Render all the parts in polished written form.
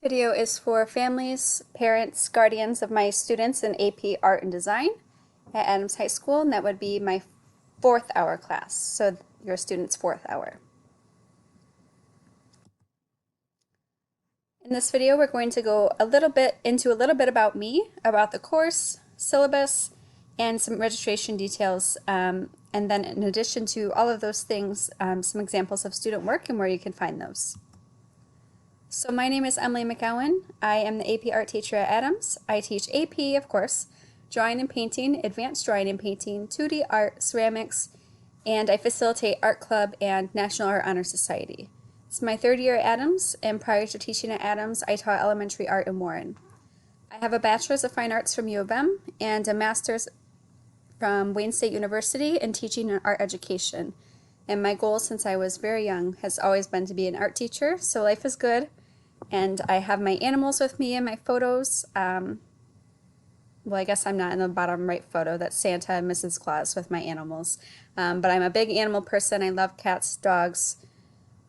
Video is for families, parents, guardians of my students in AP Art and Design at Adams High School, and that would be my fourth hour class, so your student's fourth hour. In this video, we're going to go a little bit about me, about the course, syllabus, and some registration details, and then in addition to all of those things, some examples of student work and where you can find those. So my name is Emily McGowan. I am the AP Art teacher at Adams. I teach AP, of course, drawing and painting, advanced drawing and painting, 2D art, ceramics, and I facilitate art club and National Art Honor Society. It's my third year at Adams, and prior to teaching at Adams, I taught elementary art in Warren. I have a Bachelor's of Fine Arts from U of M and a Master's from Wayne State University in teaching and art education. And my goal since I was very young has always been to be an art teacher, so life is good. And I have my animals with me in my photos. Well, I guess I'm not in the bottom right photo. That's Santa and Mrs. Claus with my animals. But I'm a big animal person. I love cats, dogs,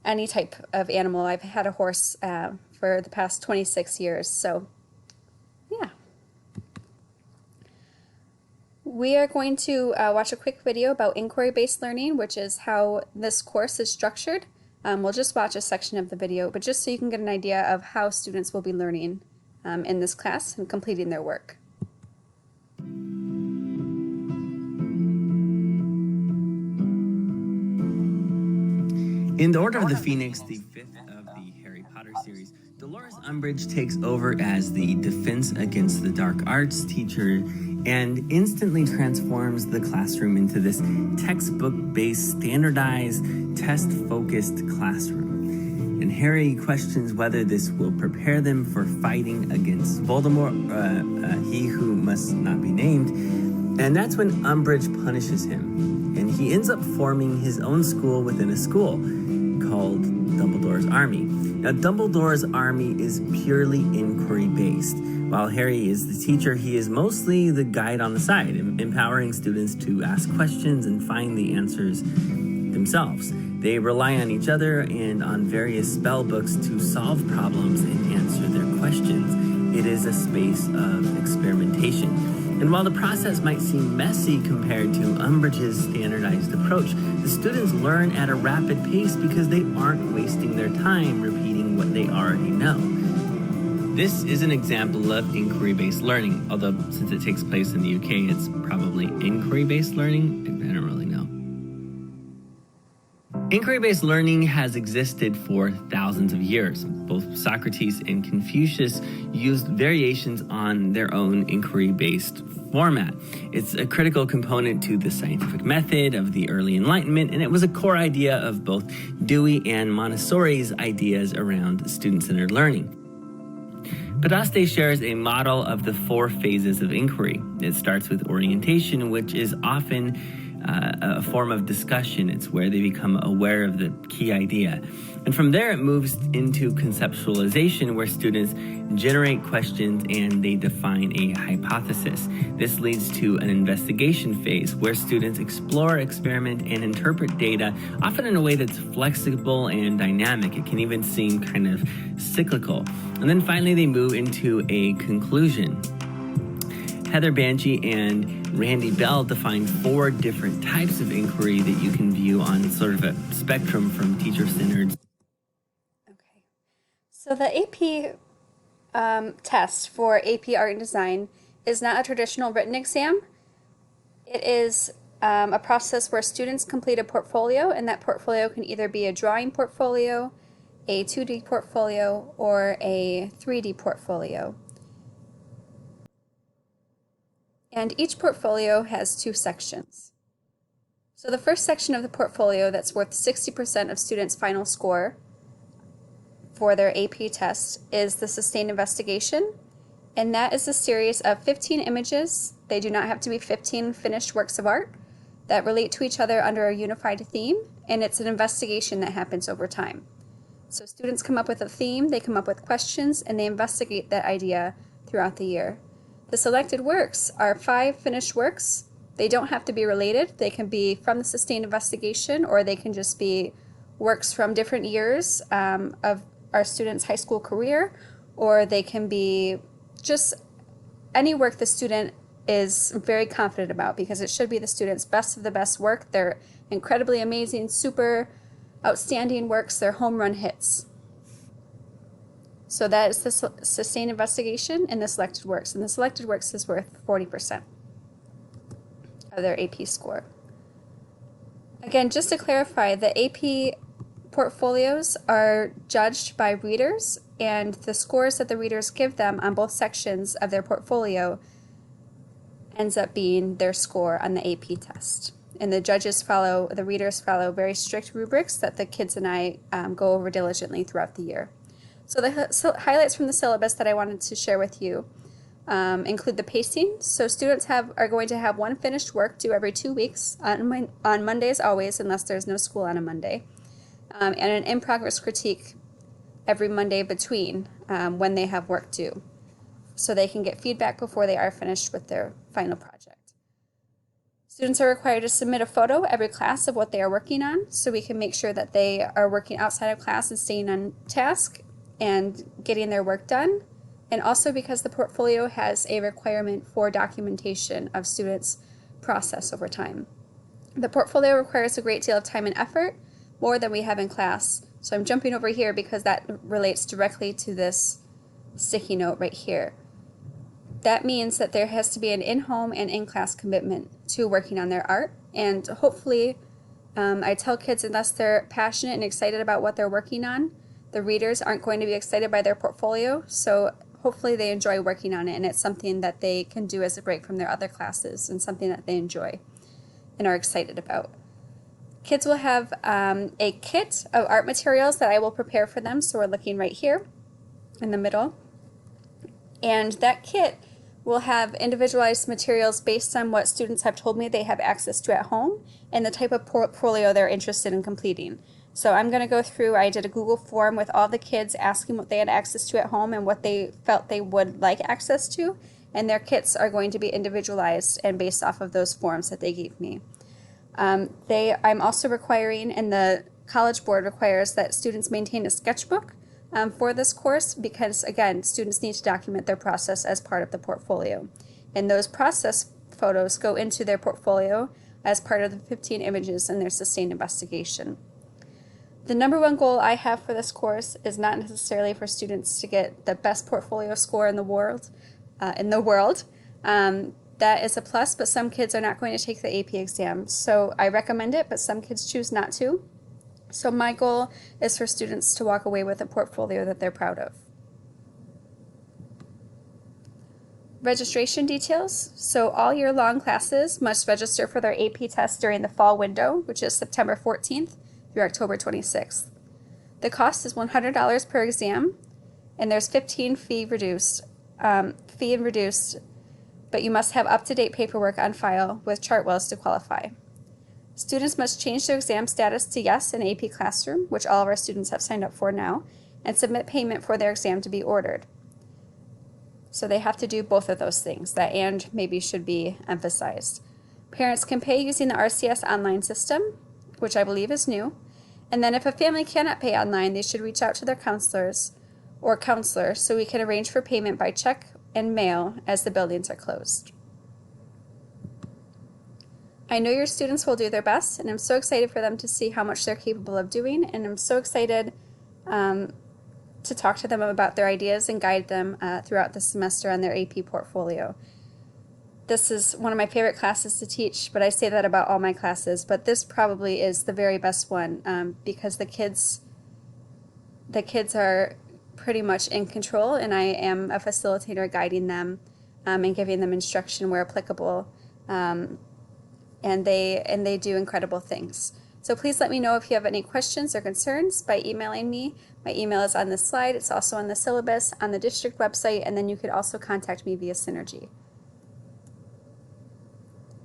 any type of animal. I've had a horse for the past 26 years. So, yeah. We are going to watch a quick video about inquiry-based learning, which is how this course is structured. We'll just watch a section of the video, but just so you can get an idea of how students will be learning in this class and completing their work. In the Order of the Phoenix, the fifth of the Harry Potter series, Dolores Umbridge takes over as the Defense Against the Dark Arts teacher and instantly transforms the classroom into this textbook-based, standardized, test-focused classroom. And Harry questions whether this will prepare them for fighting against Voldemort, he who must not be named. And that's when Umbridge punishes him. And he ends up forming his own school within a school called Dumbledore's Army. Now, Dumbledore's Army is purely inquiry-based. While Harry is the teacher, he is mostly the guide on the side, empowering students to ask questions and find the answers themselves. They rely on each other and on various spell books to solve problems and answer their questions. It is a space of experimentation. And while the process might seem messy compared to Umbridge's standardized approach, the students learn at a rapid pace because they aren't wasting their time repeating what they already know. This is an example of inquiry-based learning, although since it takes place in the UK, it's probably inquiry-based learning. I don't really know. Inquiry-based learning has existed for thousands of years. Both Socrates and Confucius used variations on their own inquiry-based format. It's a critical component to the scientific method of the early Enlightenment, and it was a core idea of both Dewey and Montessori's ideas around student-centered learning. Padaste shares a model of the four phases of inquiry. It starts with orientation, which is often a form of discussion. It's where they become aware of the key idea. And from there, it moves into conceptualization, where students generate questions and they define a hypothesis. This leads to an investigation phase, where students explore, experiment, and interpret data, often in a way that's flexible and dynamic. It can even seem kind of cyclical. And then finally, they move into a conclusion. Heather Banshee and Randy Bell define four different types of inquiry that you can view on sort of a spectrum from teacher-centered. Okay, so the AP test for AP Art and Design is not a traditional written exam. It is a process where students complete a portfolio, and that portfolio can either be a drawing portfolio, a 2D portfolio, or a 3D portfolio. And each portfolio has two sections. So the first section of the portfolio that's worth 60% of students' final score for their AP test is the sustained investigation, and that is a series of 15 images. They do not have to be 15 finished works of art that relate to each other under a unified theme, and it's an investigation that happens over time. So students come up with a theme, they come up with questions, and they investigate that idea throughout the year. The selected works are 5 finished works. They don't have to be related. They can be from the sustained investigation, or they can just be works from different years of our students' high school career, or they can be just any work the student is very confident about, because it should be the student's best of the best work. They're incredibly amazing, super outstanding works, they're home run hits. So that is the sustained investigation and the selected works. And the selected works is worth 40% of their AP score. Again, just to clarify, the AP portfolios are judged by readers, and the scores that the readers give them on both sections of their portfolio ends up being their score on the AP test. And the readers follow very strict rubrics that the kids and I go over diligently throughout the year. So the highlights from the syllabus that I wanted to share with you include the pacing. So students are going to have one finished work due every 2 weeks, on Mondays always, unless there's no school on a Monday, and an in-progress critique every Monday between when they have work due, so they can get feedback before they are finished with their final project. Students are required to submit a photo every class of what they are working on, so we can make sure that they are working outside of class and staying on task and getting their work done. And also because the portfolio has a requirement for documentation of students' process over time. The portfolio requires a great deal of time and effort, more than we have in class. So I'm jumping over here because that relates directly to this sticky note right here. That means that there has to be an in-home and in-class commitment to working on their art. And hopefully, I tell kids, unless they're passionate and excited about what they're working on, the readers aren't going to be excited by their portfolio. So hopefully they enjoy working on it, and it's something that they can do as a break from their other classes and something that they enjoy and are excited about. Kids will have a kit of art materials that I will prepare for them. So we're looking right here in the middle. And that kit will have individualized materials based on what students have told me they have access to at home and the type of portfolio they're interested in completing. So I'm going to go through, I did a Google form with all the kids asking what they had access to at home and what they felt they would like access to, and their kits are going to be individualized and based off of those forms that they gave me. I'm also requiring, and the College Board requires, that students maintain a sketchbook for this course, because again, students need to document their process as part of the portfolio. And those process photos go into their portfolio as part of the 15 images in their sustained investigation. The number one goal I have for this course is not necessarily for students to get the best portfolio score in the world. That is a plus, but some kids are not going to take the AP exam. So I recommend it, but some kids choose not to. So my goal is for students to walk away with a portfolio that they're proud of. Registration details. So all year long classes must register for their AP test during the fall window, which is September 14th through October 26th. The cost is $100 per exam, and there's 15 fee reduced, but you must have up-to-date paperwork on file with Chartwells to qualify. Students must change their exam status to yes in AP Classroom, which all of our students have signed up for now, and submit payment for their exam to be ordered. So they have to do both of those things. That and maybe should be emphasized. Parents can pay using the RCS online system, which I believe is new. And then if a family cannot pay online, they should reach out to their counselors or counselor so we can arrange for payment by check and mail as the buildings are closed. I know your students will do their best, and I'm so excited for them to see how much they're capable of doing, and I'm so excited to talk to them about their ideas and guide them throughout the semester on their AP portfolio. This is one of my favorite classes to teach, but I say that about all my classes, but this probably is the very best one because the kids are pretty much in control, and I am a facilitator guiding them and giving them instruction where applicable, and they do incredible things. So please let me know if you have any questions or concerns by emailing me. My email is on this slide. It's also on the syllabus, on the district website, and then you could also contact me via Synergy.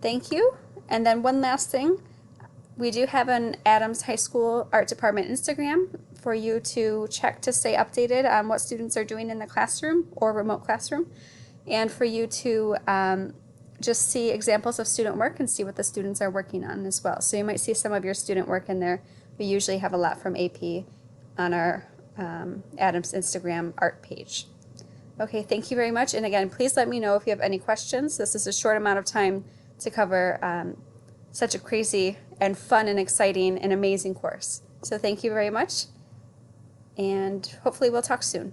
Thank you. And then one last thing. We do have an Adams High School Art Department Instagram for you to check to stay updated on what students are doing in the classroom or remote classroom, and for you to just see examples of student work and see what the students are working on as well. So you might see some of your student work in there. We usually have a lot from AP on our Adams Instagram art page. Okay, thank you very much. And again, please let me know if you have any questions. This is a short amount of time to cover such a crazy and fun and exciting and amazing course. So thank you very much, and hopefully we'll talk soon.